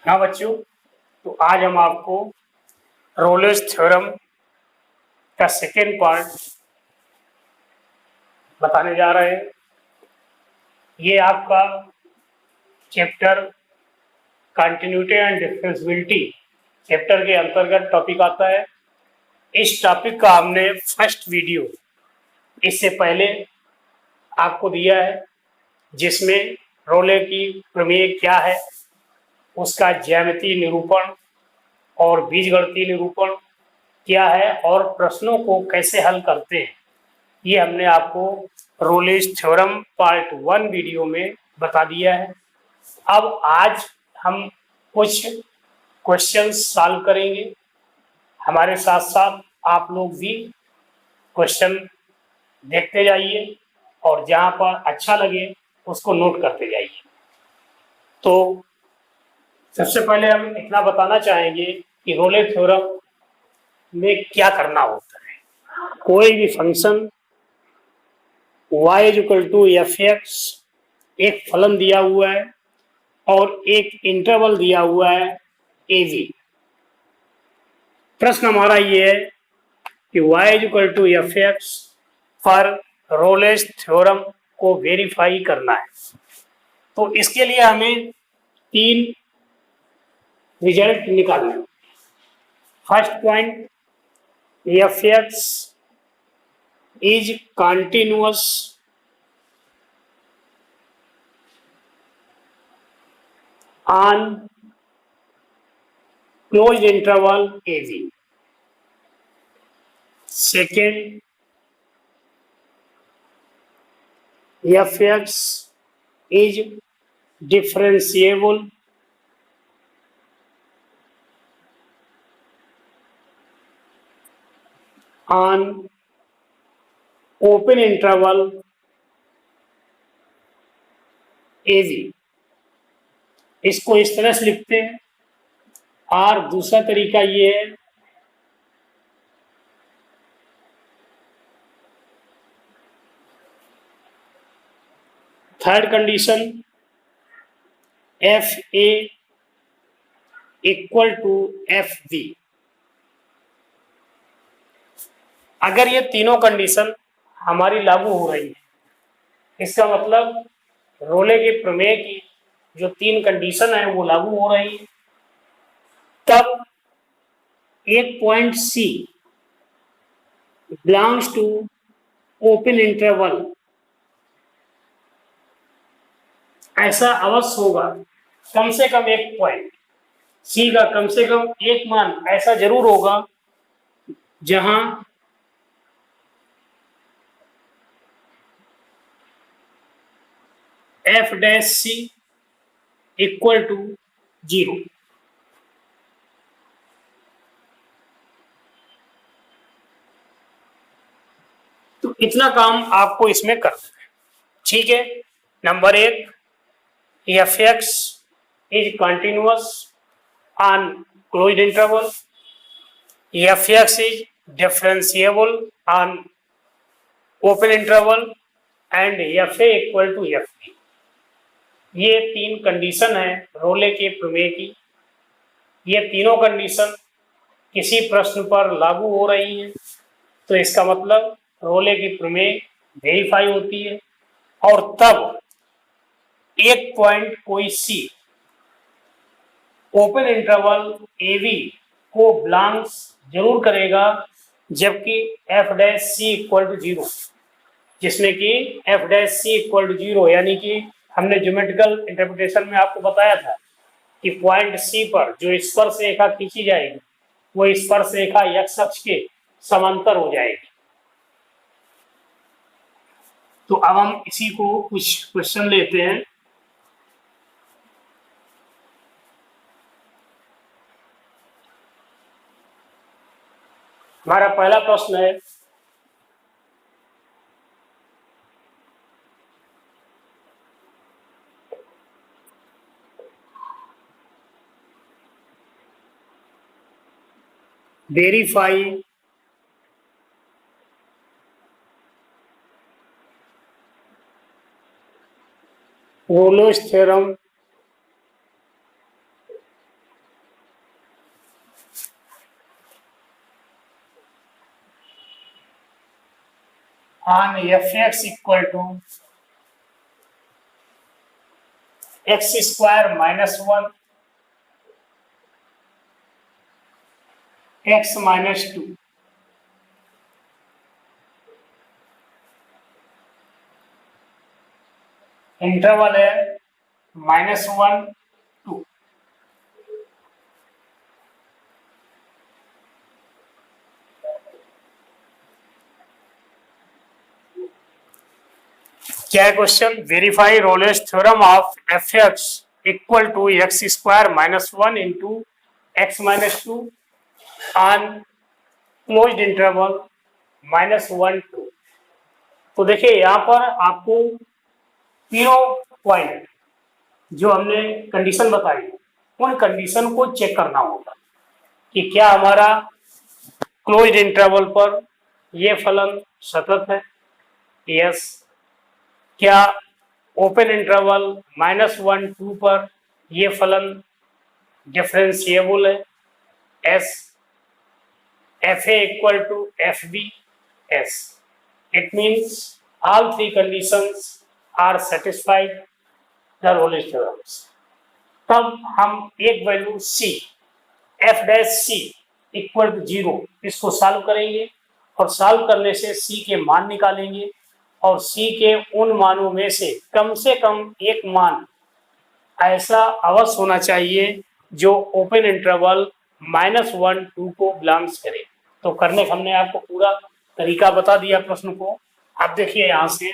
हाँ बच्चों, तो आज हम आपको रोलेस थ्योरम का सेकेंड पार्ट बताने जा रहे हैं। ये आपका chapter continuity and differentiability chapter के अंतर्गत टॉपिक आता है। इस टॉपिक का हमने फर्स्ट वीडियो इससे पहले आपको दिया है, जिसमें रोले की प्रमेय क्या है, उसका ज्यामितीय निरूपण और बीजगणितीय निरूपण क्या है और प्रश्नों को कैसे हल करते हैं, ये हमने आपको रोलेस थ्योरम पार्ट 1 वीडियो में बता दिया है। अब आज हम कुछ क्वेश्चंस सॉल्व करेंगे। हमारे साथ साथ आप लोग भी क्वेश्चन देखते जाइए और जहाँ पर अच्छा लगे उसको नोट करते जाइए। तो सबसे पहले हम इतना बताना चाहेंगे कि रोले थ्योरम में क्या करना होता है। कोई भी function y equal to f x एक फलन दिया हुआ है और एक इंटरवल दिया हुआ है ए बी। प्रश्न हमारा ये है कि y equal to f x पर रोलेस थ्योरम को वेरीफाई करना है। तो इसके लिए हमें 3 रिजल्ट निकालने हैं। First point, F x is continuous on closed interval AB. Second, fx is differentiable on open interval AB. इसको इस तरह से लिखते हैं। और दूसरा तरीका ये है, third condition, f a equal to f b. अगर ये तीनों कंडीशन हमारी लागू हो रही है, इसका मतलब रोले के प्रमेय की जो 3 कंडीशन है वो लागू हो रही है, तब एक point c belongs to open interval, ऐसा अवश्य होगा। कम से कम एक पॉइंट सी का कम से कम एक मान ऐसा जरूर होगा जहां f dash C equal to 0। तो इतना काम आपको इसमें करना है, ठीक है। Number 1, f x is continuous on closed interval, f x is differentiable on open interval and f a equal to f b. ये 3 कंडीशन है रोले के प्रमेय की। ये तीनों कंडीशन किसी प्रश्न पर लागू हो रही हैं, तो इसका मतलब रोले की प्रमेय वेरीफाई होती है। और तब एक पॉइंट कोई c open interval a b को बिलोंग्स जरूर करेगा, जबकि f dash C equal to 0, जिसमें कि F dash C equal to 0 यानी कि हमने ज्योमेट्रिकल इंटरप्रिटेशन में आपको बताया था कि पॉइंट सी पर जो स्पर्श रेखा खींची जाएगी वो स्पर्श रेखा एक्स अक्ष के समांतर हो जाएगी। तो अब हम इसी को कुछ क्वेश्चन लेते हैं। हमारा पहला प्रश्न है, verify Rolle's theorem on fx equal to x square minus 1 x minus 2 interval है -1 2। क्या है question? Verify Rolle's theorem of f x equal to x square minus 1 into x minus 2 on closed interval -1 2। तो देखिए यहाँ पर आपको तीनों point जो हमने कंडीशन बताई उन कंडीशन को चेक करना होगा कि क्या हमारा क्लोज्ड इंटरवल पर ये फलन सतत है, यस। क्या ओपन इंटरवल -1 2 पर ये फलन डिफरेंशिएबल है, yes. F a equal to f b, yes. It means all three conditions are satisfied the Rolle's theorems. तब हम एक value c f dash C equal to 0 इसको सॉल्व करेंगे और सॉल्व करने से सी के मान निकालेंगे और सी के उन मानों में से कम एक मान ऐसा अवश्य होना चाहिए जो ओपन इंटरवल -1 2 को बिलोंग्स करे। तो करने का हमने आपको पूरा तरीका बता दिया प्रश्न को। आप देखिए यहां से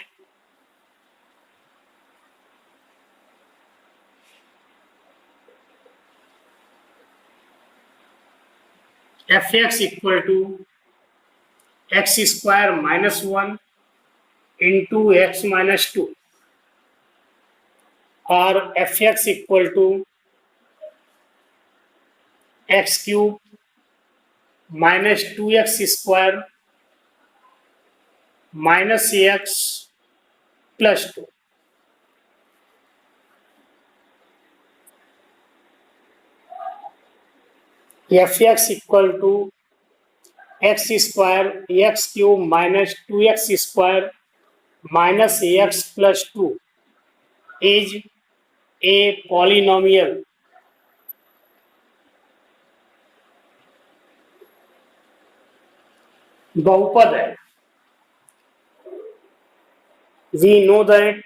f x equal to x square -1 into x minus 2 और f x equal to x cube -2x square minus x plus 2। F x equal to x square x cube -2x square minus x plus 2 is a polynomial बहुपद है। We know that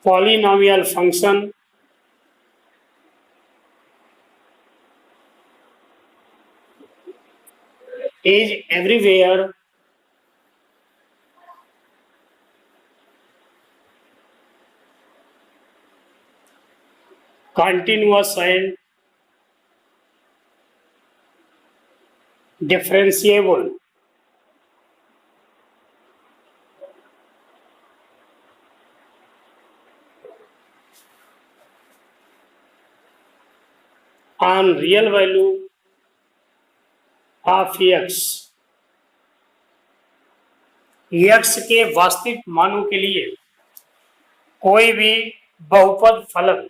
polynomial function is everywhere continuous and differentiable on real value of x। x के वास्तविक मानों के लिए कोई भी बहुपद फलन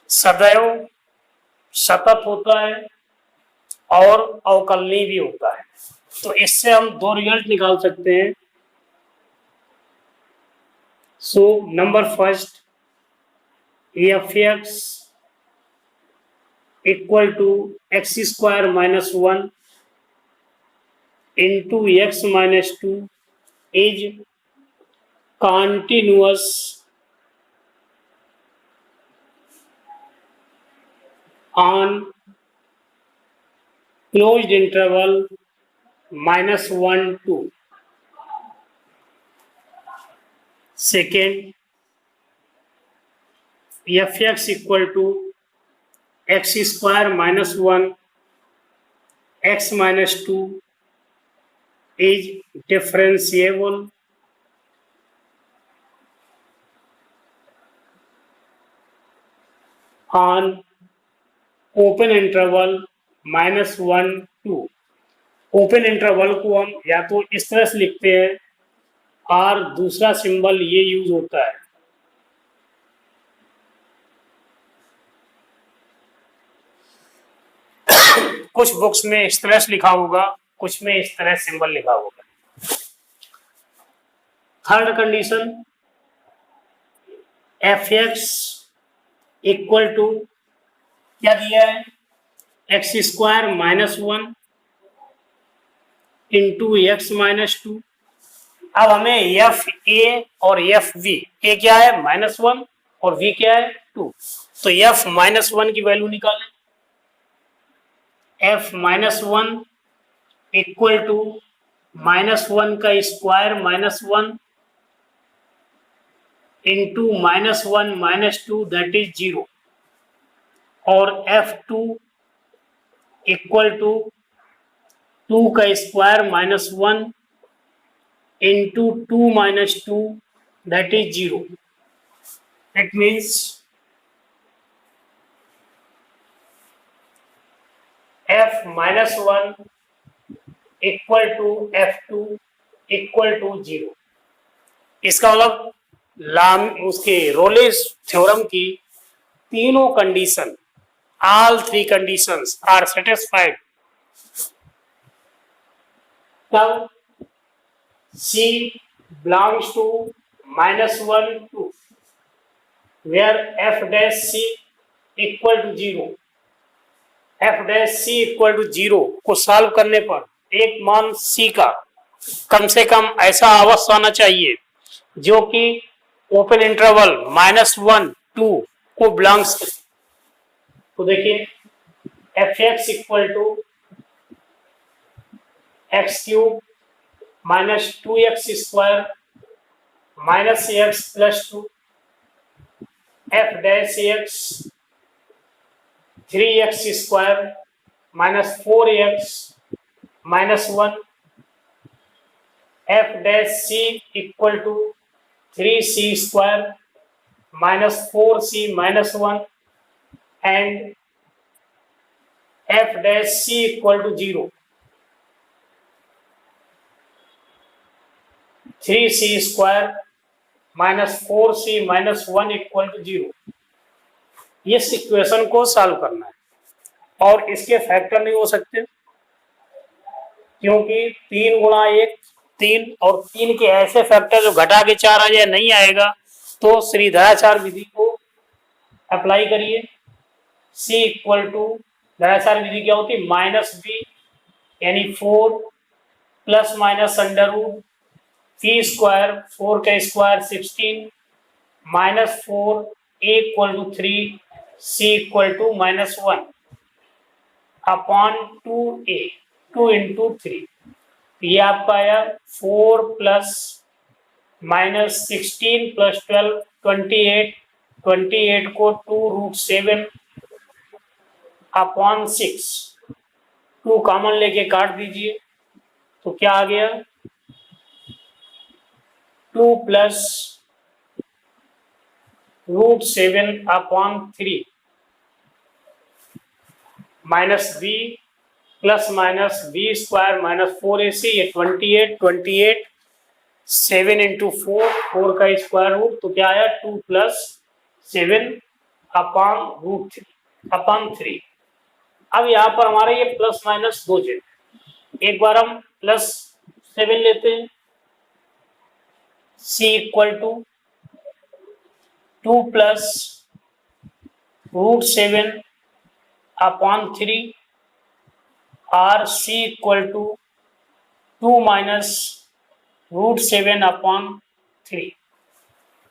सदैव सतत होता है और अवकलनीय भी होता है। तो इससे हम दो रिजल्ट निकाल सकते हैं। So number first, f x equal to x square -1 into x minus 2 is continuous on closed interval -1 2। Second, f x equal to x square -1 x minus 2 is differentiable on open interval -1 2। Open interval को हम या तो इस तरह से लिखते हैं और दूसरा सिंबल ये यूज होता है कुछ बुक्स में इस तरह से लिखा होगा, कुछ में इस तरह सिंबल लिखा होगा। Third condition, f x equal to क्या दिया है, x square minus 1 into x minus 2। अब हमें एफ ए और एफ वी, ए क्या है -1 और वी क्या है 2, तो एफ -1 की वैल्यू निकालें। एफ -1 इक्वल टू -1 का स्क्वायर -1 इंटू -1 -2 दैट इज 0, और F2 इक्वल टू 2 का square -1 into 2 - 2 that is 0। It means F -1 equal to F2 equal to 0। इसका मतलब लाम उसके रोलेस थ्योरम की तीनों condition, all three conditions are satisfied तब C belongs to -1 2 where f dash C equal to 0। f dash C equal to 0 को solve करने पर एक मान C का कम से कम ऐसा अवश्य आना चाहिए जो कि ओपन इंटरवल -1 2 को बिलोंग्स करे। तो देखिए f x equal to x cube -2x² -x+2 f dash x 3x² -4x -1 f dash C equal to 3c² -4c -1 and f dash C equal to 0। 3c² -4c -1 equal to 0। इस equation को solve करना है और इसके factor नहीं हो सकते क्योंकि 3 गुणा 1 3 और 3 के ऐसे फैक्टर जो घटा के 4 आ जाए नहीं आएगा। तो श्रीधराचार्य विधि को अप्लाई करिए। C इक्वल टू धराचार्य विधि क्या होती है, -b यानी 4 plus minus under root p square 4 का square 16 -4 a equal to 3 c equal to -1 upon 2a 2 into 3। ये आपका आया 4 प्लस -16 प्लस 12 28 28 को 2√7 अपॉन 6 2 कॉमन लेके काट दीजिए तो क्या आ गया 2 plus √7 upon 3 -b plus minus b square -4ac ये 28 28 7 इंटू 4 का स्क्वायर रूट तो क्या आया 2 प्लस 7 अपॉन √3। अब यहाँ पर हमारे ये प्लस माइनस 2 चीज एक बार हम +7 लेते हैं। C equal to 2 plus √7 upon 3 और C equal to 2 minus √7 upon 3।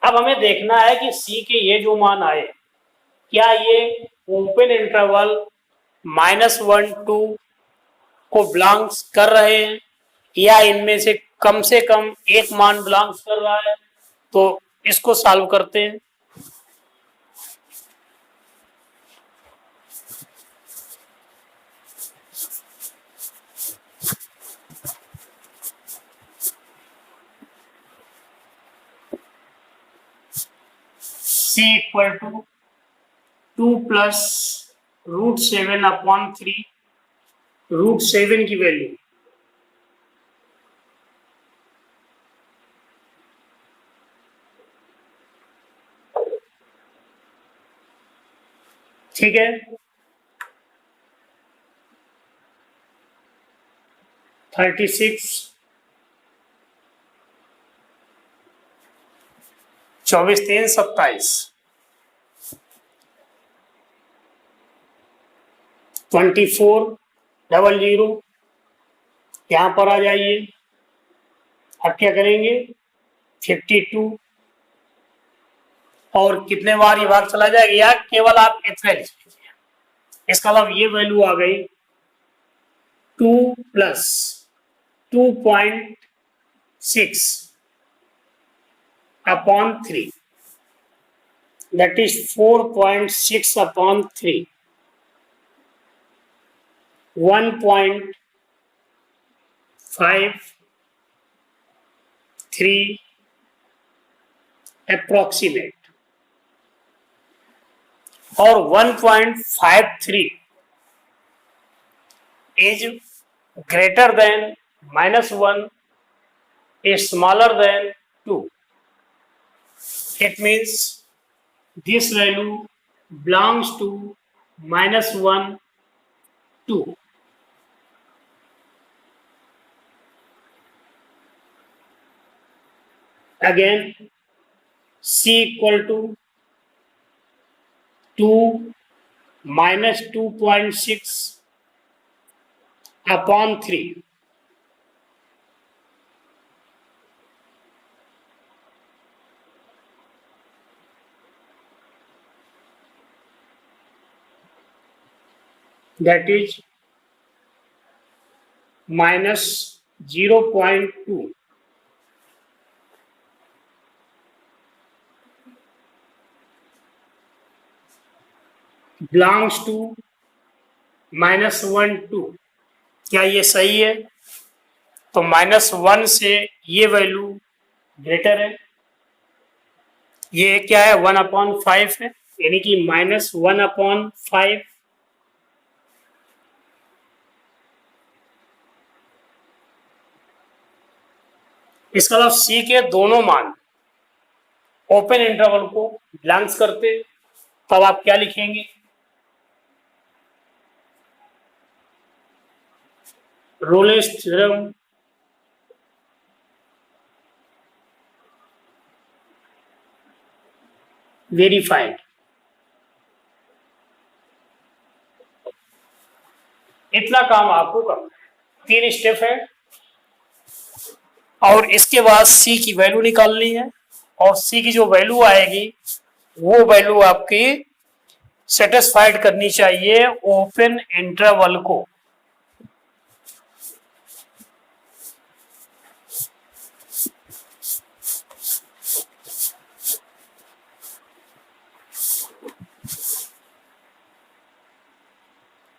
अब हमें देखना है कि C के ये जो मान आए क्या ये ओपन इंटरवल -1 2 को बिलोंग्स कर रहे हैं या इनमें से कम एक मान बिलोंग्स कर रहा है। तो इसको सॉल्व करते हैं। C equal to 2 plus √7 upon 3 √7 की वैल्यू ठीक है। 36, 24 3 27, 24 00, यहाँ पर आ जाइए। अब क्या करेंगे, 52, और कितने बार ये भाग चला जाएगा, या केवल आप इतना लिख लीजिए। इसका मतलब ये वैल्यू आ गई 2 plus 2.6 upon 3, that is 4.6 upon 3, 1.53 approximate, और 1.53 is greater than -1 is smaller than 2. It means this value belongs to -1, 2. Again, C equal to 2 minus 2.6 upon 3. That is minus 0.2. belongs to -1, 2. क्या ये सही है? तो -1 से ये वैल्यू ग्रेटर है, ये क्या है 1/5 है, यानी कि -1/5। इसका मतलब सी के दोनों मान ओपन इंटरवल को ब्लैंक्स करते, तब आप क्या लिखेंगे, रोलेस थ्योरम वेरीफाइड। इतना काम आपको करना है, 3 स्टेप है, और इसके बाद सी की वैल्यू निकालनी है, और सी की जो वैल्यू आएगी वो वैल्यू आपकी सेटिस्फाइड करनी चाहिए ओपन इंटरवल को।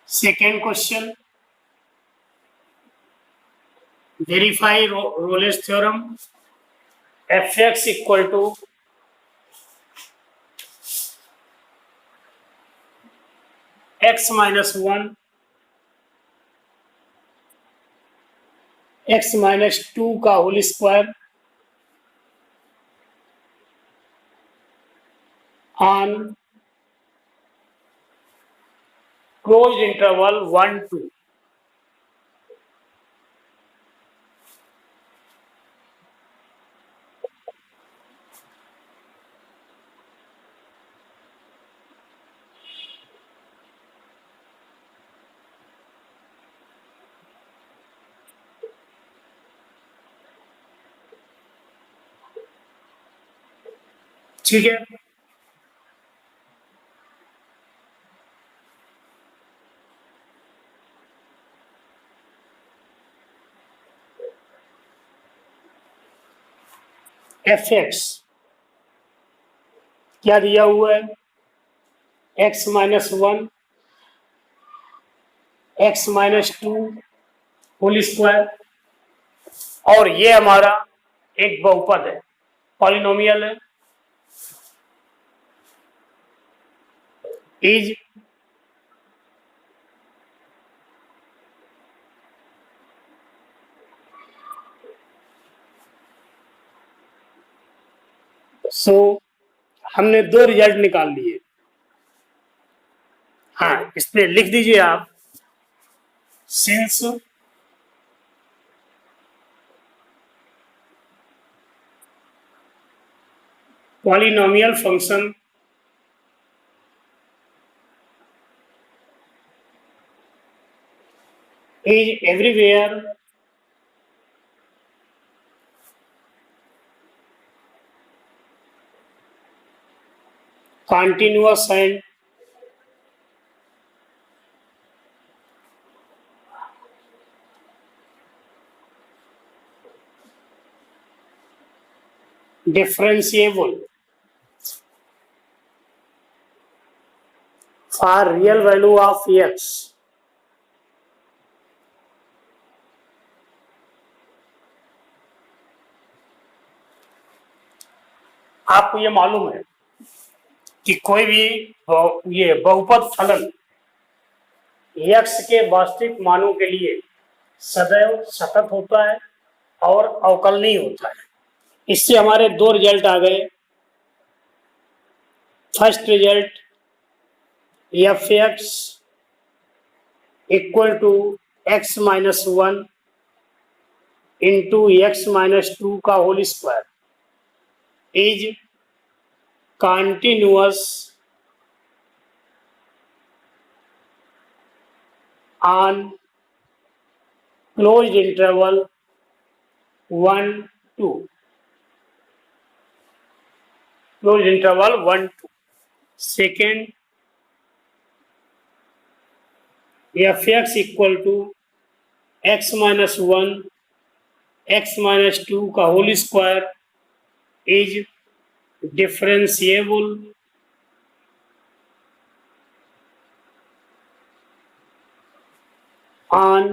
Second question, verify Rolle's theorem. fx equal to x-1 x-2 का whole square on closed interval 1, 2। ठीक है, fx क्या दिया हुआ है, x-1 x-2 होल स्क्वायर, और ये हमारा एक बहुपद है, पॉलिनोमियल है, इज सो हमने 2 रिजल्ट निकाल लिए। हाँ, इसमें लिख दीजिए आप, since polynomial function is everywhere continuous and differentiable for real value of x. आपको ये मालूम है कि कोई भी ये बहुपद फलन x के वास्तविक मानों के लिए सदैव सतत होता है और अवकलनीय होता है। इससे हमारे दो रिजल्ट आ गए। First result F x equal to x minus one into x minus two का whole square is continuous on closed interval 1 2 closed interval 1 2. Second, fx equal to x minus 1 x minus 2 का whole square is differentiable on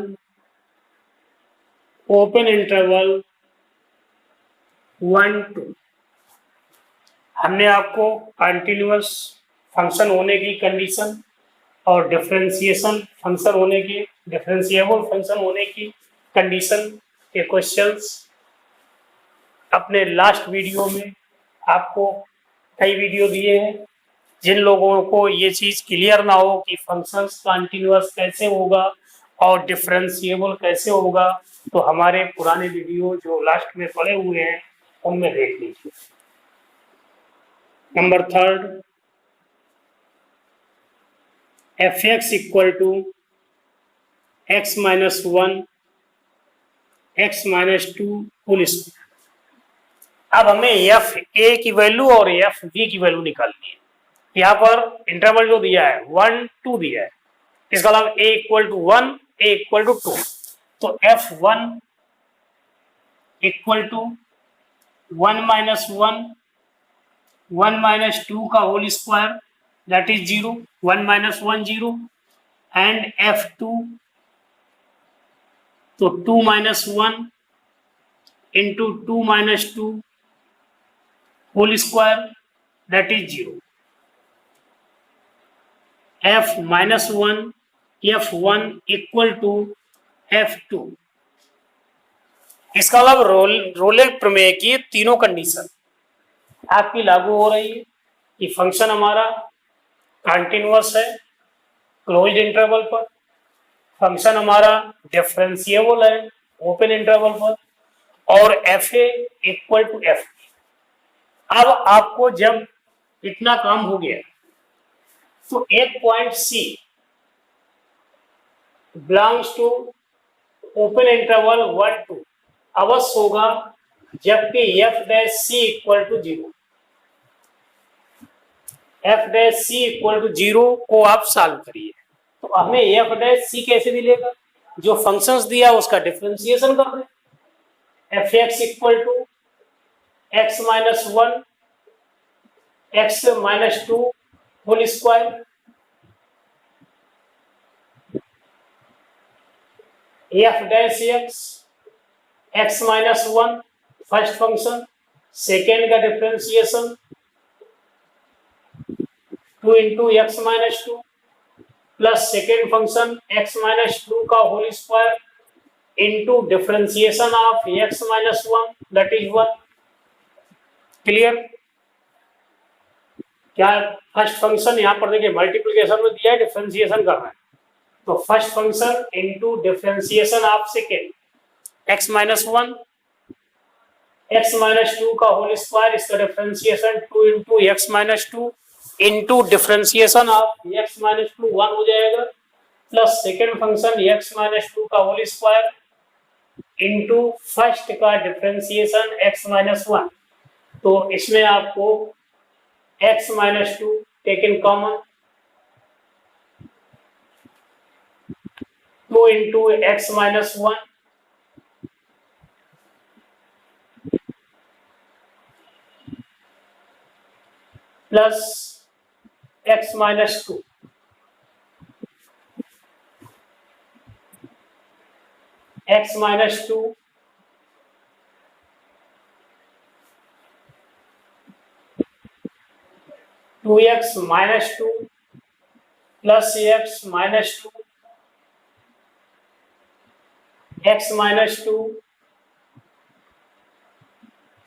open interval 1 2. हमने आपको continuous function होने की condition और differentiation function होने की differentiable function होने की कंडीशन के क्वेश्चंस अपने लास्ट वीडियो में आपको कई वीडियो दिए हैं। जिन लोगों को ये चीज़ क्लियर ना हो कि फंक्शंस कंटिन्यूअस कैसे होगा और डिफरेंशिएबल कैसे होगा, तो हमारे पुराने वीडियो जो लास्ट में पड़े हुए हैं उनमें देख लीजिए। Number third, f x equal to x minus one x minus two whole square. अब हमें एफ ए की वैल्यू और एफ बी की वैल्यू निकालनी है। यहाँ पर इंटरवल जो दिया है 1 2 दिया है, इसका मतलब A equal to 1 A equal to 2, तो F one equal to 1 minus 1 1 minus 2 का whole square that is 0 1 minus 1 0 and F two तो 2 minus 1 into 2 minus 2 whole square that is 0 F minus 1 F one equal to F two. इसका मतलब रोले प्रमेय की तीनों condition आपकी लागू हो रही है कि फंक्शन हमारा कंटिन्यूअस है क्लोज्ड इंटरवल पर, फंक्शन हमारा डिफरेंशिएबल है ओपन इंटरवल पर, और f a equal to f. अब आपको जब इतना काम हो गया तो एक point c belongs to open interval 1 2 अवश्य होगा जबकि f dash C equal to 0। F dash C equal to 0 को आप सॉल्व करिए तो हमें एफ डैश सी कैसे मिलेगा? जो फंक्शंस दिया उसका डिफरेंशिएशन कर रहे। F x equal to x minus 1 x minus 2 whole square, F dash X minus 1 first function, second का differentiation 2 into x minus 2 plus second function X minus 2 का whole square into differentiation of x minus 1 that is 1। Clear? क्या first function यहाँ पर देखिए multiplication में दिया है, differentiation करना है तो first function into differentiation of second x minus 1 x minus two का होल स्क्वायर, इसका differentiation 2 into x minus two into differentiation of x minus two 1 हो जाएगा, plus second function x minus two का whole square into first का differentiation x minus one. तो इसमें आपको x minus two taken common, 2 into x minus one plus X minus two, x minus to two x minus two plus X minus two, x minus two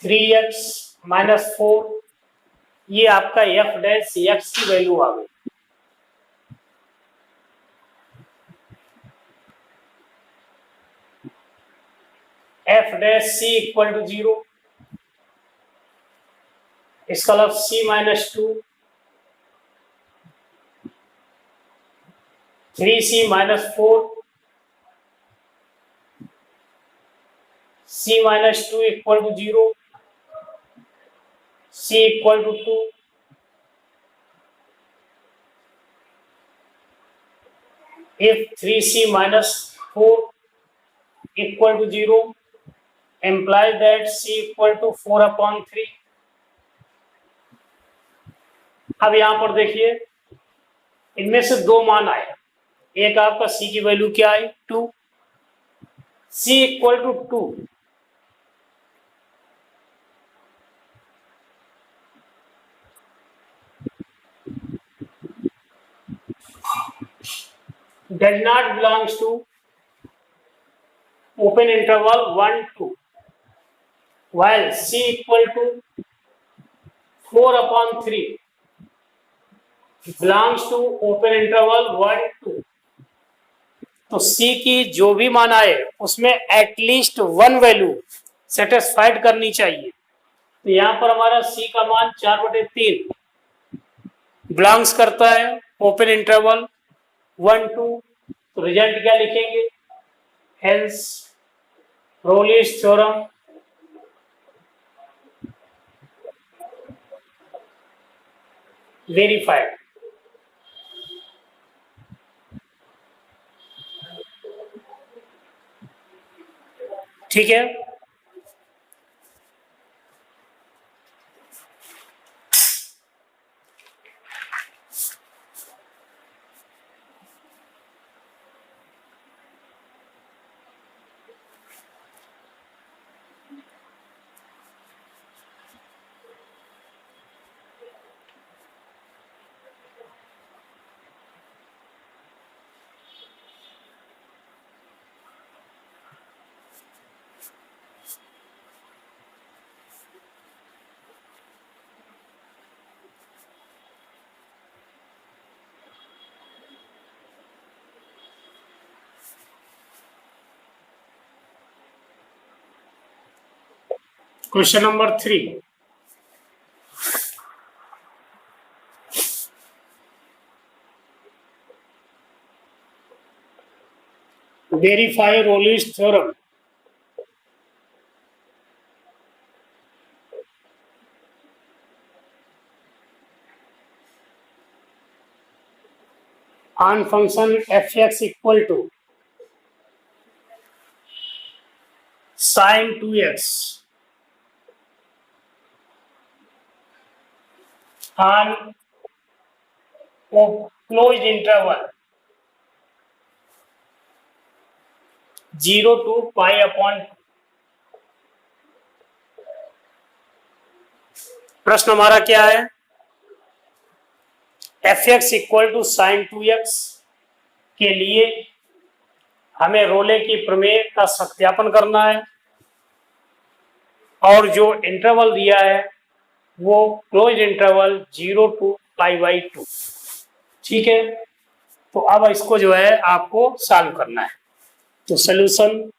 3x minus four, ये आपका F dash x की value आ गई। F dash C equal to 0, इसका मतलब C minus two 3c minus four, c minus two equal to 0, c equal to 2, if 3c minus 4 equal to 0 implies that c equal to 4 upon 3। अब यहां पर देखिए इनमें से दो मान आए, एक आपका c की वैल्यू क्या आई 2, c equal to 2, does not belongs to open interval 1 2, while c equal to 4 upon 3 belongs to open interval 1 2। तो c की जो भी मान आए उसमें एटलीस्ट वन वैल्यू सेटिस्फाइड करनी चाहिए। तो यहाँ पर हमारा c का मान 4/3 बिलोंग्स करता है ओपन इंटरवल 1 2। तो रिजल्ट क्या लिखेंगे, हेंस रोलिस थ्योरम वेरीफाइड। ठीक है, question number 3, verify Rolle's theorem. On function F x equal to sine 2x on closed interval 0 to pi upon. प्रश्न हमारा क्या है, F x equal to sine 2x के लिए हमें रोले की प्रमेय का सत्यापन करना है और जो इंटरवल दिया है वो क्लोज इंटरवल 0 to π/2। ठीक है, तो अब इसको जो है आपको सॉल्व करना है। तो solution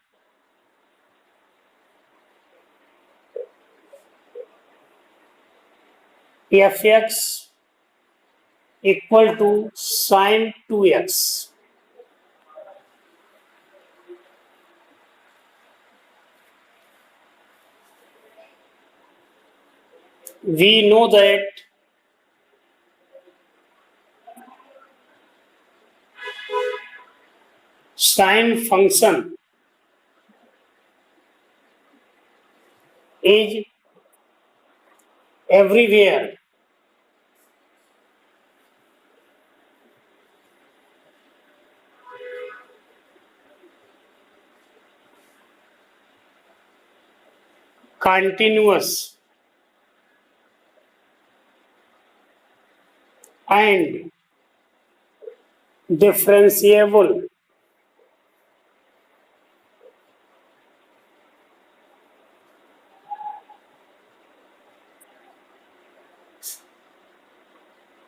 f x equal to sine 2x. We know that sine function is everywhere continuous and differentiable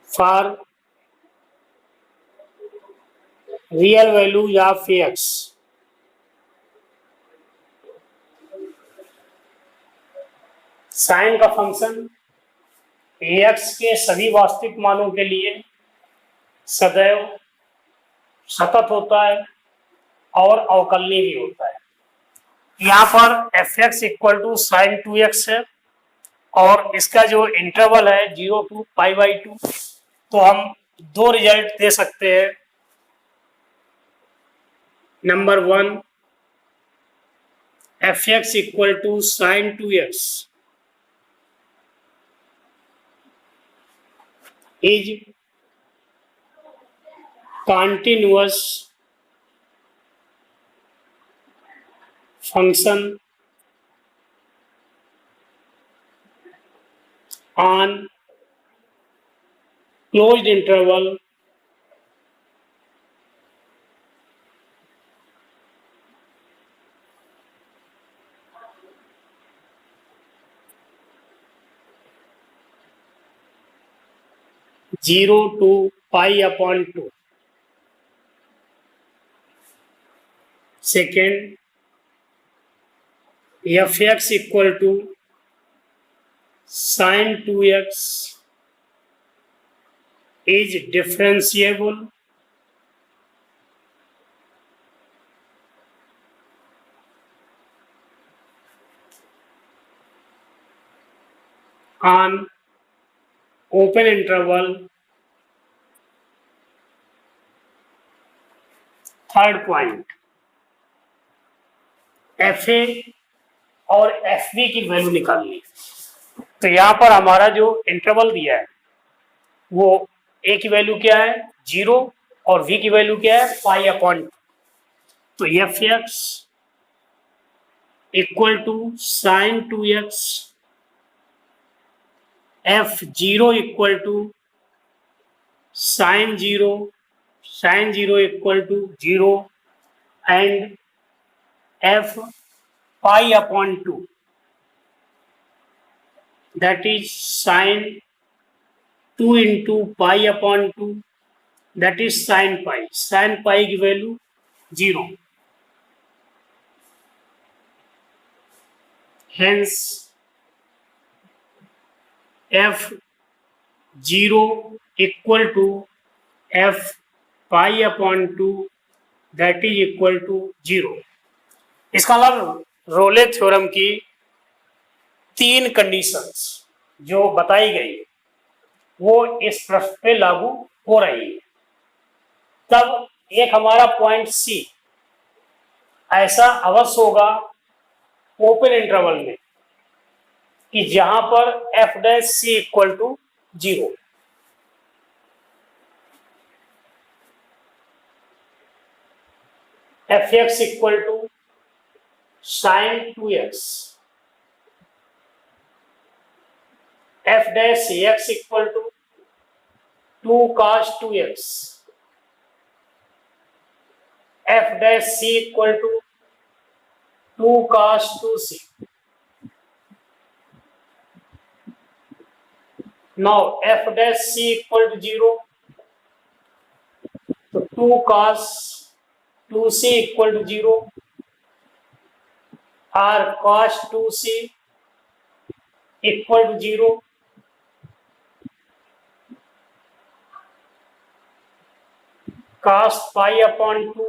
for real value of x. Sine का फंक्शन एक्स के सभी वास्तविक मानों के लिए सदैव सतत होता है और अवकलनीय भी होता है। यहाँ पर f x equal to sine 2x है और इसका जो इंटरवल है 0 to π/2, तो हम दो रिजल्ट दे सकते हैं। Number 1, f x equal to sine 2x is continuous function on closed interval zero to π/2. Second, f x equal to sine 2x is differentiable on open interval. Third point, f a और f b की value निकालनी। तो यहाँ पर हमारा जो interval दिया है वो ए की वैल्यू क्या है 0 और वी की वैल्यू क्या है π/2। तो F x equal to sine 2x, F 0 equal to sine 0 equal to 0 and F π/2 that is sin 2 into π/2 that is sin pi की value 0। hence f 0 equal to f π/2 that is equal to 0। इसका मतलब रोले theorem की 3 conditions जो बताई गई वो इस प्रश्न पे लागू हो रही है। तब एक हमारा पॉइंट सी ऐसा अवश्य होगा ओपन इंटरवल में कि जहां पर f dash C equal to 0। F x equal to sine 2x, f dash x equal to 2 cos 2x, f dash C equal to 2 cos 2c। Now f dash C equal to 0, तो 2 cos 2c equal to 0 और cos 2c equal to 0 cos pi upon 2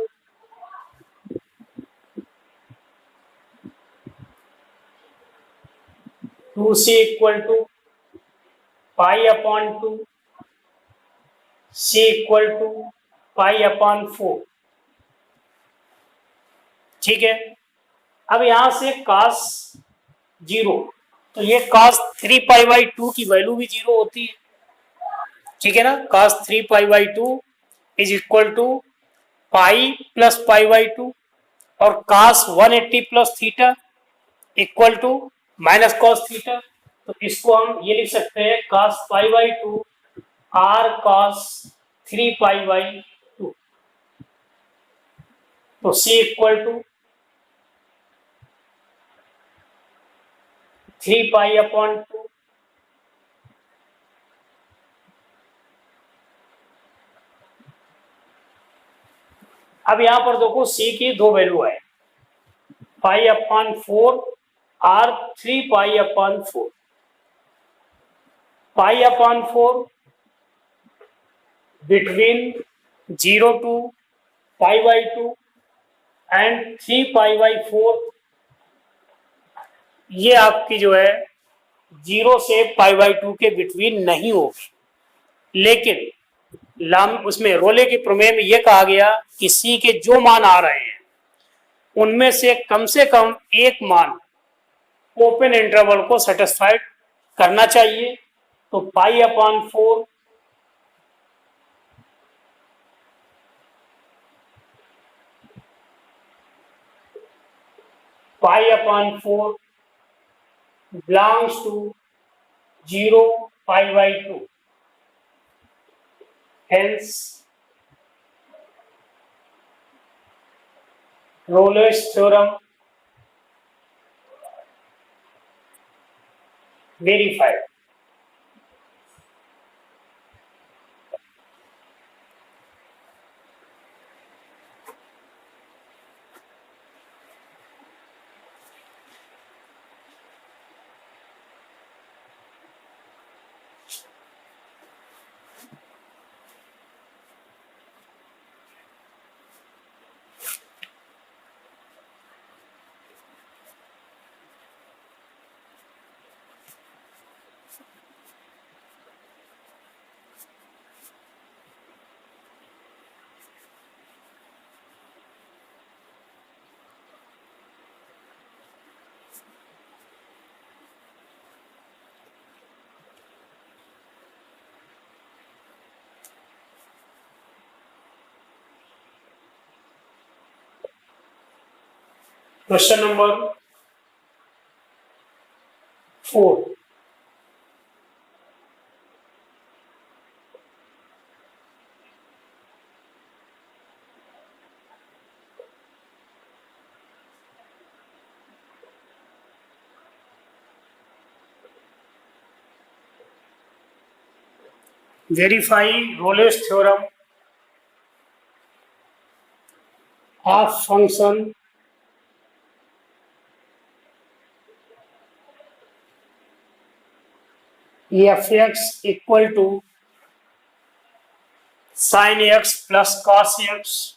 2c equal to pi upon 2 c equal to pi upon 4। ठीक है, अब यहां से cos 0, तो ये cos 3 pi by 2 की वैल्यू भी 0 होती है। ठीक है ना, cos 3 pi by 2 is equal to pi plus pi by 2 और cos 180 plus theta equal to minus cos theta. तो इसको हम ये लिख सकते हैं cos pi by 2 r cos 3 pi by 2। तो c equal to 3 pi upon 2 अब यहां पर देखो c की दो वैल्यू है, pi upon 4 r 3 pi upon 4। Pi upon 4 between 0 to pi by 2 and 3 pi by 4, ये आपकी जो है 0 से पाई बाई 2 के बिटवीन नहीं होगी। लेकिन उसमें रोले के प्रमेय में यह कहा गया कि सी के जो मान आ रहे हैं उनमें से कम एक मान ओपन इंटरवल को सेटिस्फाइड करना चाहिए। तो पाई upon 4 pi upon 4 belongs to 0 pi by 2. Hence, Rolle's theorem verified. Question number 4. Verify Rolle's theorem of function f(x) equal to sin x plus cos x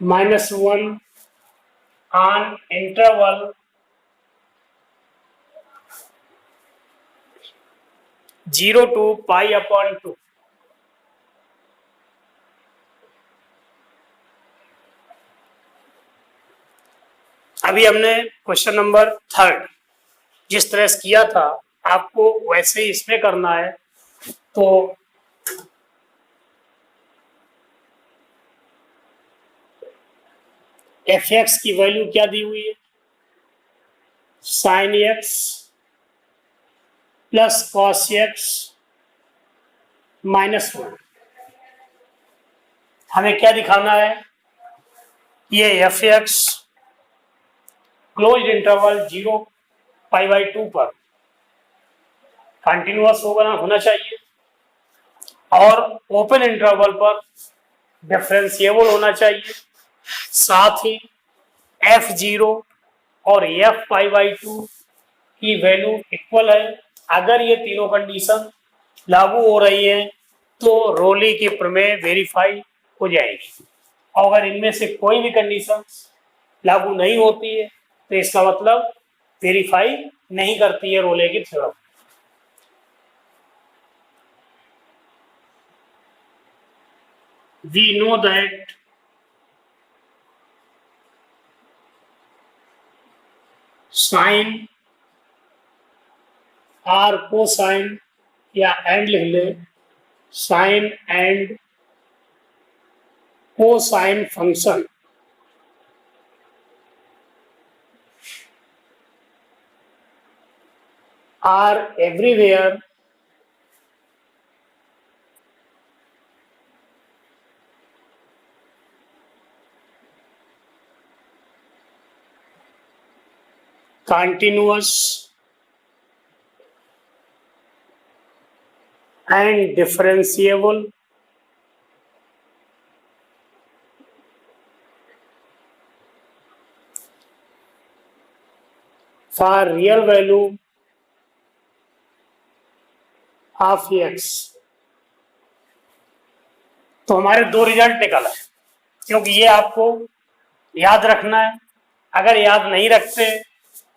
minus 1 on interval 0 to pi upon 2। अभी हमने question number 3 जिस तरह से किया था आपको वैसे ही इसमें करना है। तो f(x) की वैल्यू क्या दी हुई है, sin x plus cos x minus 1। हमें क्या दिखाना है, ये f(x) closed interval 0 pi by 2 पर कंटिन्यूअस होना चाहिए और ओपन इंटरवल पर डिफरेंशिएबल होना चाहिए। साथ ही f0 और f पाई बाई 2 की वैल्यू इक्वल है अगर ये तीनों कंडीशन लागू हो रही है तो रोले की प्रमेय वेरीफाई हो जाएगी। और अगर इनमें से कोई भी कंडीशन लागू नहीं होती है तो इसका मतलब वेरीफाई नहीं करती है रोले की theorem. We know that sine और कोसाइन या एंड लिख ले, sine and cosine function are everywhere continuous and differentiable for real value of x। तो हमारे दो रिजल्ट निकला है, क्योंकि ये आपको याद रखना है। अगर याद नहीं रखते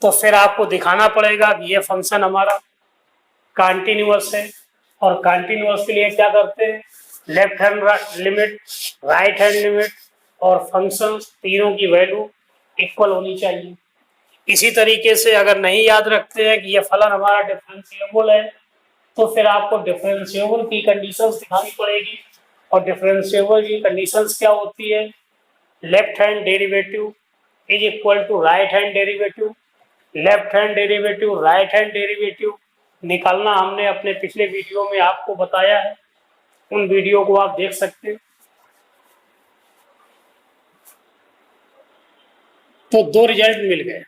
तो फिर आपको दिखाना पड़ेगा कि ये फंक्शन हमारा कंटिन्यूअस है, और कंटिन्यूअस के लिए क्या करते हैं, left hand limit, right hand limit और फंक्शन तीनों की वैल्यू इक्वल होनी चाहिए। इसी तरीके से अगर नहीं याद रखते हैं कि ये फलन हमारा डिफरेंशिएबल है तो फिर आपको डिफरेंशिएबल की कंडीशंस दिखानी पड़ेगी। और डिफरेंशिएबल की कंडीशंस क्या होती है, left hand derivative is equal to right hand derivative, left hand derivative right hand derivative निकालना हमने अपने पिछले वीडियो में आपको बताया है, उन वीडियो को आप देख सकते हैं। तो दो रिजल्ट मिल गए।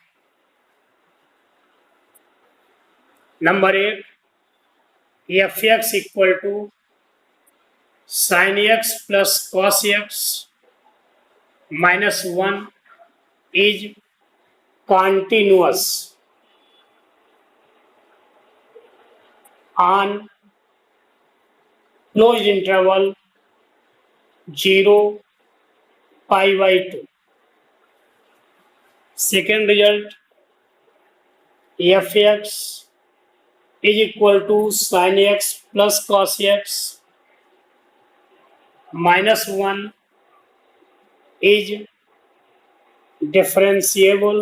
नंबर एक, f x equal to sine x plus cos x minus 1 is continuous on closed interval 0 pi by 2। Second result, fx is equal to sin x plus cos x minus 1 is differentiable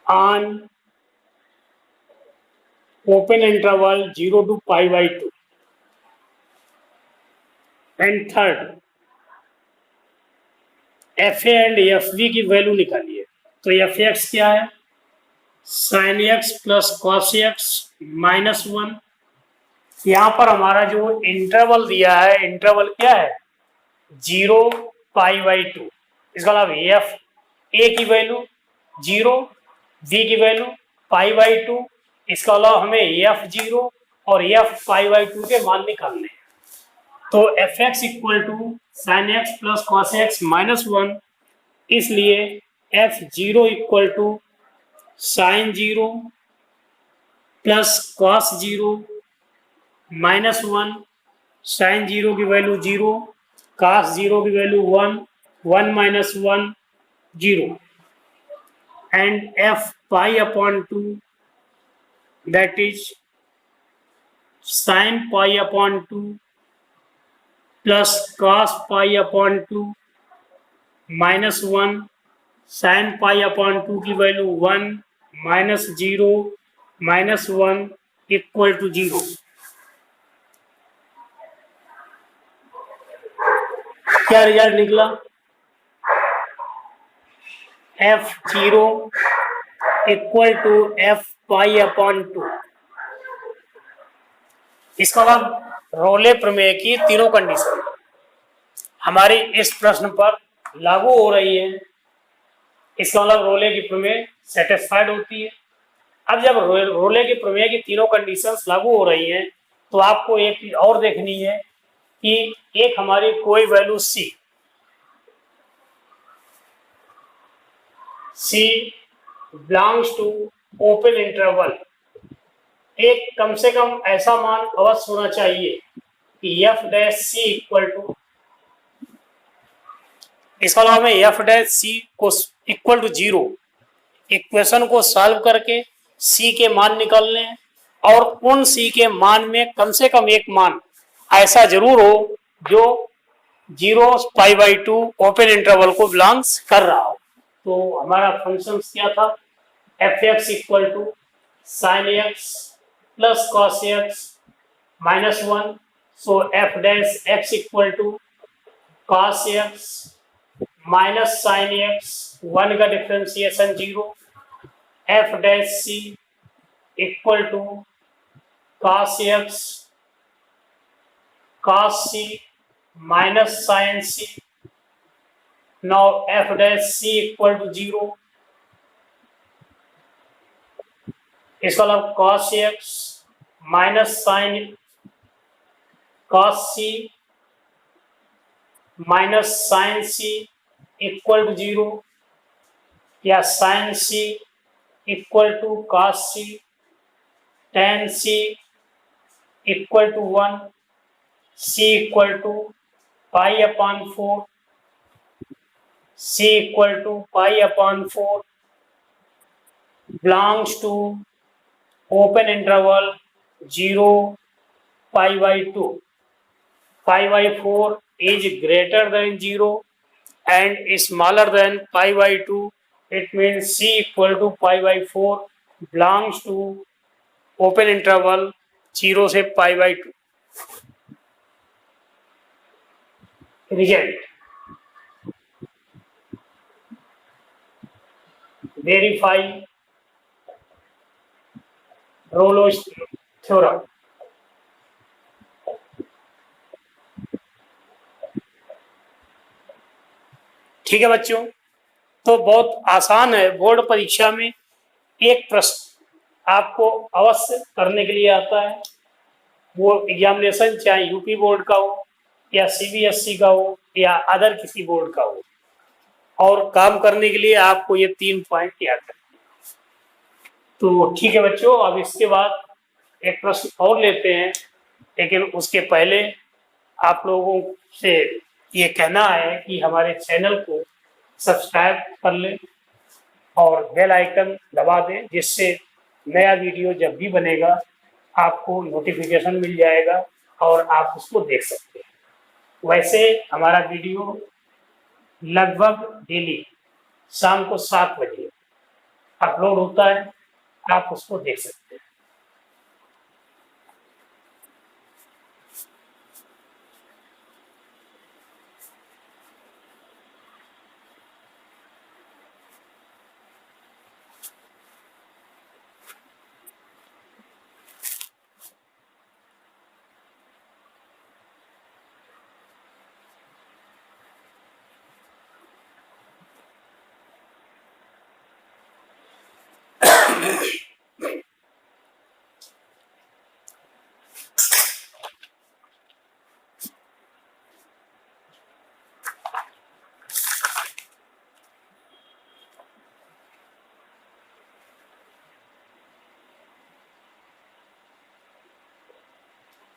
on open interval 0 to pi by 2। And third, f a and f b की value निकालिए। तो F x क्या है, sine x plus cos x minus 1। यहाँ पर हमारा जो interval दिया है, इंटरवल क्या है, 0 पाई बाई 2। इसका मतलब एफ ए की वैल्यू 0, बी की वैल्यू पाई बाई 2। इसका अलावा हमें एफ 0 और एफ पाई बाई 2 के मान निकालने। तो F x equal to sine x plus cos x minus 1, इसलिए f 0 equal to sine 0 plus cos 0 minus 1। Sine 0 की वैल्यू 0, कॉस 0 की value 1, 1 minus 1 0, and f pi upon 2 that is sine pi upon 2 plus cos pi upon 2 minus 1। Sine pi upon 2 की value 1 minus 0 minus 1 equal to 0। क्या result निकला, f0 equal to f pi upon 2। इसका मतलब रोले प्रमेय की तीनों condition हमारी इस प्रश्न पर लागू हो रही है। इसका मतलब रोले की प्रमेय सेटिस्फाइड होती है। अब जब रोले की प्रमेय की तीनों कंडीशंस लागू हो रही हैं तो आपको एक चीज और देखनी है कि एक हमारी कोई value c, C belongs to open interval, एक कम से कम ऐसा मान अवश्य होना चाहिए कि F dash C equal to, इसका अलावा हमें एफ डैश सी को इक्वल टू 0 इक्वेशन को सॉल्व करके सी के मान निकालने हैं, और उन सी के मान में कम से कम एक मान ऐसा जरूर हो जो 0 ओपन इंटरवल को बिलोंग्स कर रहा हो। तो हमारा फंक्शन क्या था, f x equal to sine x plus cos x minus 1, so f dash x equal to cos x minus sine x, 1 का differentiation 0, f dash C equal to cos x cos c minus sine c, now f dash C equal to 0, इसका मतलब cos x minus sine cos c minus sine c equal to 0, या sine c equal to cos C, ten c equal to 1, c equal to pi upon 4, c equal to pi upon 4 belongs to open interval 0 pi by 2, pi by 4 is greater than 0 and smaller than pi by 2, it means c equal to pi by 4 belongs to open interval 0 से pi by 2. Result, verify Rolle's theorem. ठीक है बच्चों, तो बहुत आसान है। Board परीक्षा में एक प्रश्न आपको अवश्य करने के लिए आता है, वो एग्जामिनेशन चाहे यूपी बोर्ड का हो या सीबीएसई का हो या अदर किसी बोर्ड का हो, और काम करने के लिए आपको ये 3 पॉइंट याद रखना। तो ठीक है बच्चों, अब इसके बाद एक प्रश्न और लेते हैं, लेकिन उसके पहले आप लोगों से ये कहना है कि हमारे चैनल को सब्सक्राइब कर लें और बेल आइकन दबा दें, जिससे नया वीडियो जब भी बनेगा आपको नोटिफिकेशन मिल जाएगा और आप उसको देख सकते हैं। वैसे हमारा वीडियो लगभग डेली शाम को 7 बजे अपलोड होता है, आप उसको देख सकते हैं।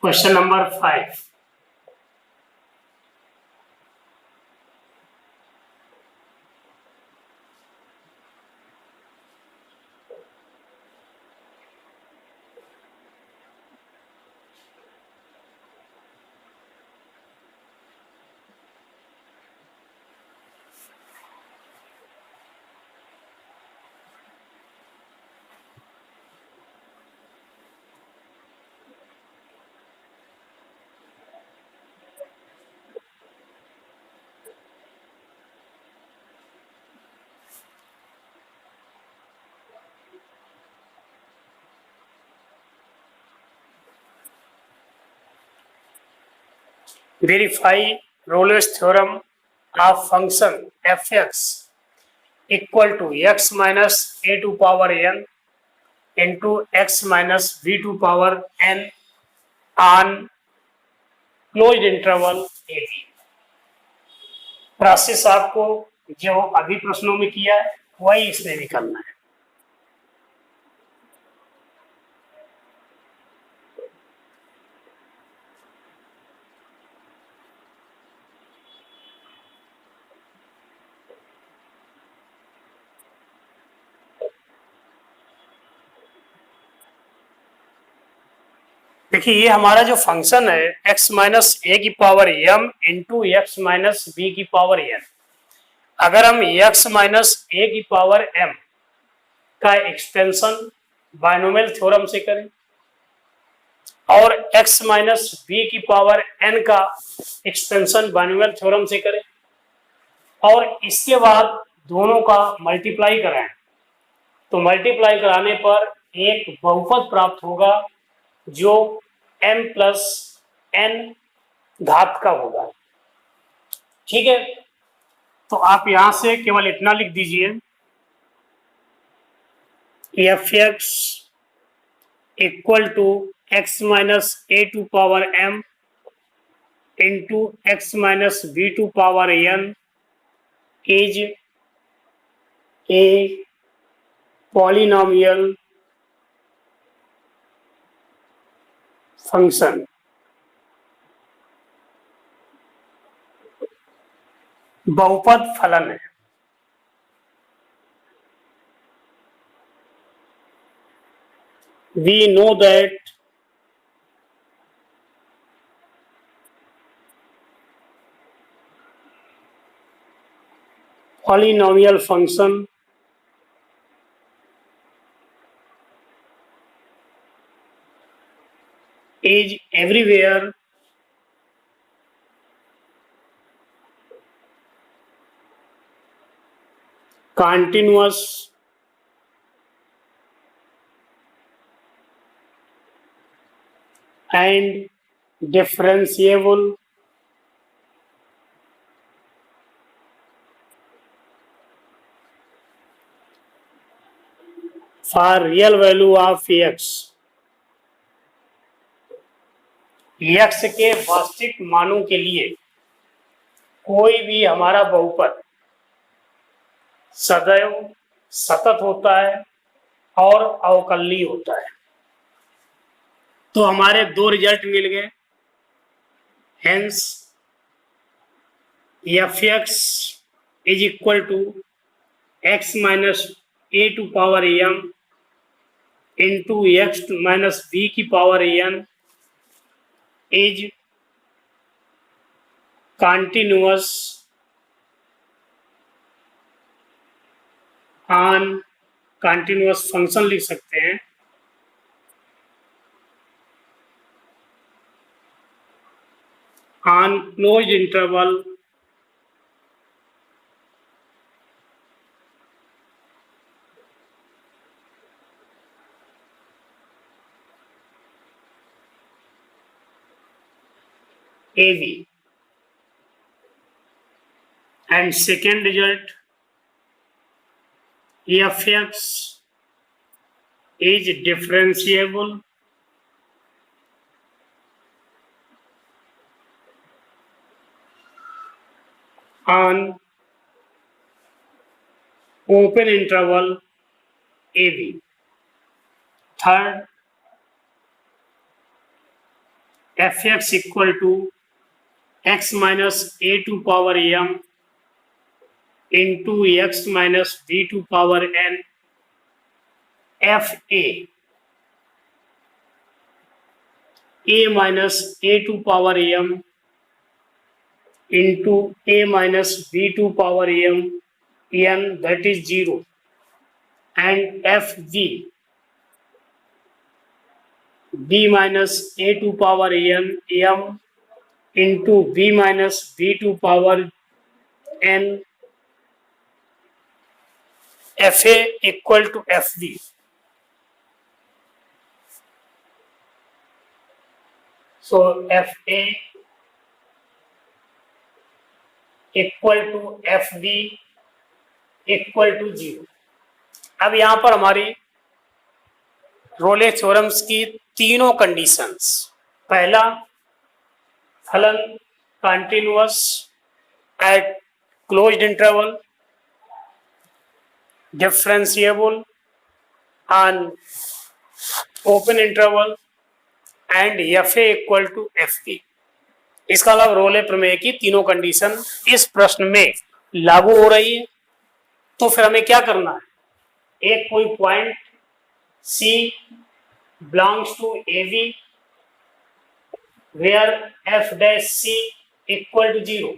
Question number 5. Verify Rolle's theorem of function fx equal to x minus a to power n into x minus v to power n on closed interval ab। Process आपको जो अभी प्रश्नों में किया है वही इसमें निकलना है। देखिए ये हमारा जो फंक्शन है x माइनस ए की power m into x minus B की पावर n, अगर हम x माइनस ए की पावर m का एक्सटेंशन बायनोमियल थ्योरम से करें और x माइनस बी की पावर n का एक्सटेंशन बायनोमियल थ्योरम से करें और इसके बाद दोनों का मल्टीप्लाई कराएं, तो मल्टीप्लाई कराने पर एक बहुपद प्राप्त होगा जो m प्लस n घात का होगा। ठीक है, तो आप यहां से केवल इतना लिख दीजिए, f x equal to x minus A to power m into x minus B to power n is a polynomial function. बहुपद फलन है। We know that polynomial function is everywhere continuous and differentiable for real value of x। x के वास्तविक मानों के लिए कोई भी हमारा बहुपद सदैव सतत होता है और अवकलनीय होता है। तो हमारे दो रिजल्ट मिल गए, hence F x is equal to x minus A to power M into x minus B की power N is continuous on continuous function लिख सकते हैं on closed interval AB। and second result fx is differentiable on open interval AB। third fx equal to x minus a to power m into x minus b to power n fa a minus a to power m into a minus b to power m n, that is 0, and fg b minus a to power n m into b minus b to power n fa equal to fb। so fa equal to fb equal to 0। अब यहां पर हमारी रोले theorems की तीनों conditions, पहला फलन continuous at closed interval, differentiable on open interval and fa equal to fp। इसका मतलब रोले प्रमेय की तीनों कंडीशन इस प्रश्न में लागू हो रही है। तो फिर हमें क्या करना है, एक कोई point C belongs to AB where f dash C equal to 0।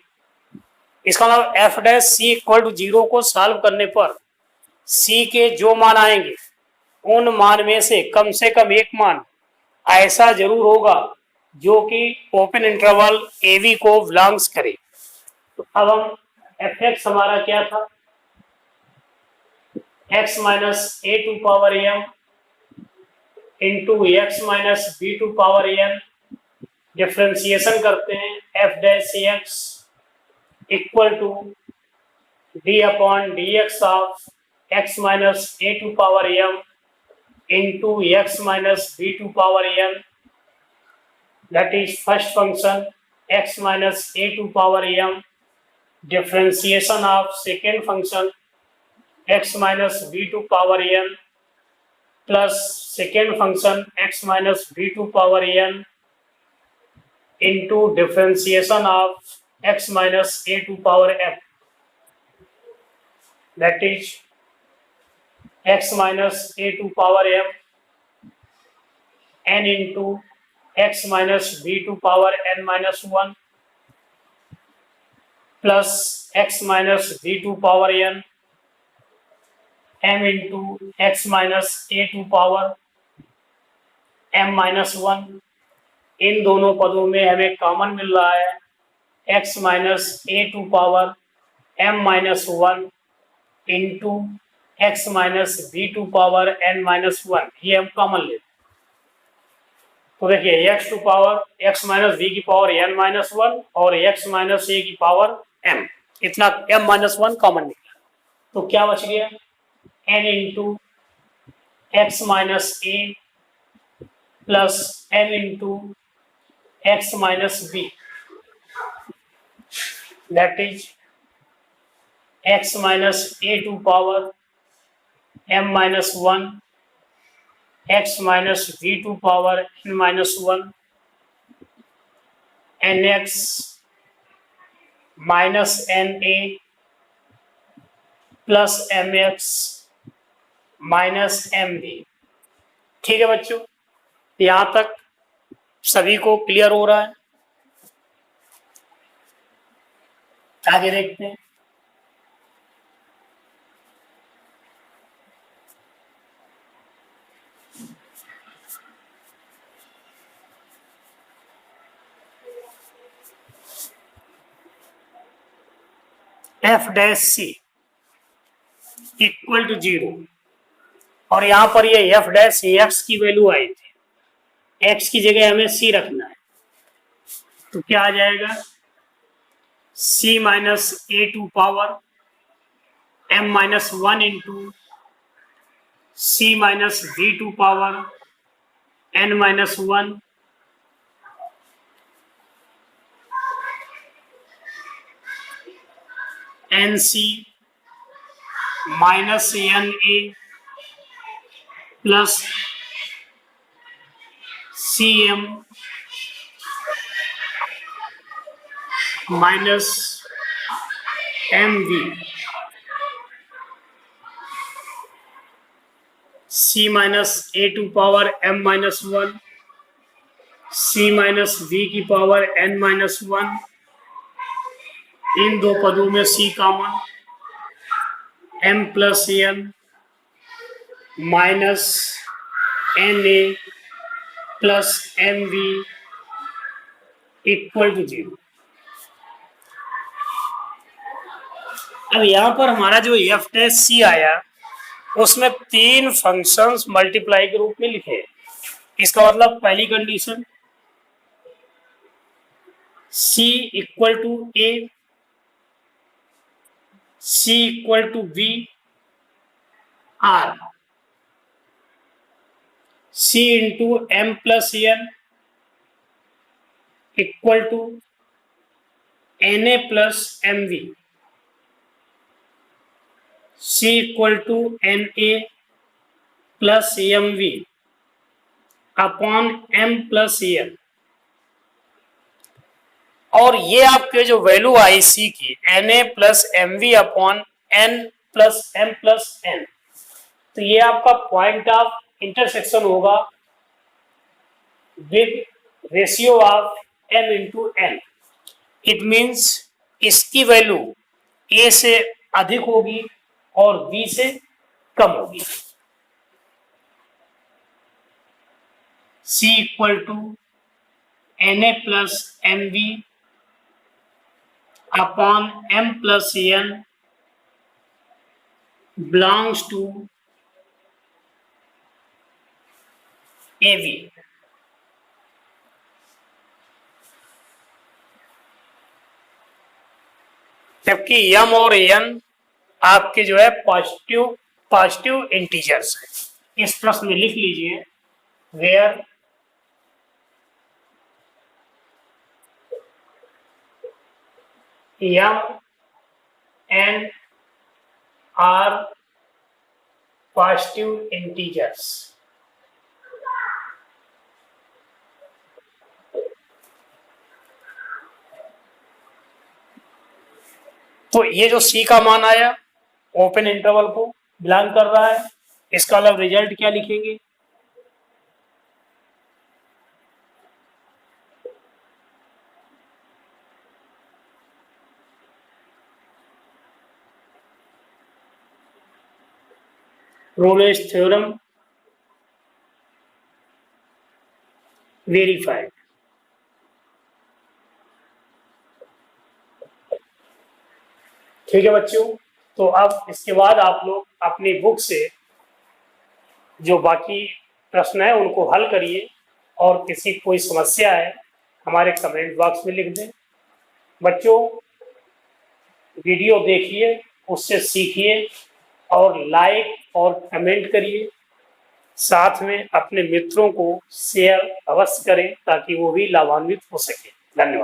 इसका मतलब f dash C equal to 0 को सॉल्व करने पर C के जो मान आएंगे उन मान में से कम एक मान ऐसा जरूर होगा जो कि ओपन इंटरवल AB को बिलोंग्स करे। तो अब हम fx हमारा क्या था, x minus A to power m into x minus B to power n, differentiation करते हैं f dash x equal to d upon d x of x minus A to power m into x minus B to power n, that is first function x minus a to power m, differentiation of second function x minus b to power n plus second function x minus b to power n into differentiation of x minus a to power m, that is x minus a to power m n into x minus b to power n minus 1 plus x minus b to power n m into x minus a to power m minus 1। इन दोनों पदों में हमें common मिल रहा है x minus a to power m minus 1 into x minus b to power n minus 1, ये हम common लेते हैं। तो देखिए x to power x minus B की पावर n माइनस 1 और x माइनस ए की पावर m, इतना m माइनस 1 कॉमन निकला। तो क्या बच गया, n into x minus a plus m into x minus b, that is x minus A to power m minus 1 x minus v to power n minus 1 nx minus na plus mx minus mb। ठीक है बच्चों, यहां तक सभी को clear हो रहा है? आगे देखते हैं। F dash C equal to 0 और यहां पर ये एफ डैश एक्स की वैल्यू आई थी, एक्स की जगह हमें सी रखना है। तो क्या आ जाएगा, C minus A to power M minus 1 into C minus B to power N minus 1 N C minus N A plus C M minus M V, C minus A to power M minus 1 C minus V की power N minus 1, इन दो पदों में सी common, m plus N minus N A plus M V equal to 0। अब यहां पर हमारा जो एफ डैश सी आया उसमें 3 फंक्शंस मल्टीप्लाई के रूप में लिखे। इसका मतलब पहली condition c equal to a, c equal to b or, c into m plus n equal to n A plus M v, C equal to NA plus MV upon M plus EM, और ये आपके जो value आई C की Na plus MV upon N plus M plus N, तो ये आपका point of intersection होगा with ratio of M into N। It means इसकी वैल्यू A से अधिक होगी और B से कम होगी। C equal to Na plus MV upon M plus N belongs to AV। जबकि M और N आपके जो है पॉजिटिव इंटीजर्स है। इस प्रश्न में लिख लीजिए where M N are positive integers। तो ये जो C का मान आया ओपन इंटरवल को बिलोंग कर रहा है, इसका मतलब रिजल्ट क्या लिखेंगे? Rolle's theorem verified. ठीक है बच्चों, तो अब इसके बाद आप लोग अपनी बुक से जो बाकी प्रश्न है उनको हल करिए, और किसी कोई समस्या है हमारे कमेंट बॉक्स में लिख दें। बच्चों वीडियो देखिए, उससे सीखिए और लाइक और कमेंट करिए, साथ में अपने मित्रों को शेयर अवश्य करें ताकि वो भी लाभान्वित हो सके। धन्यवाद।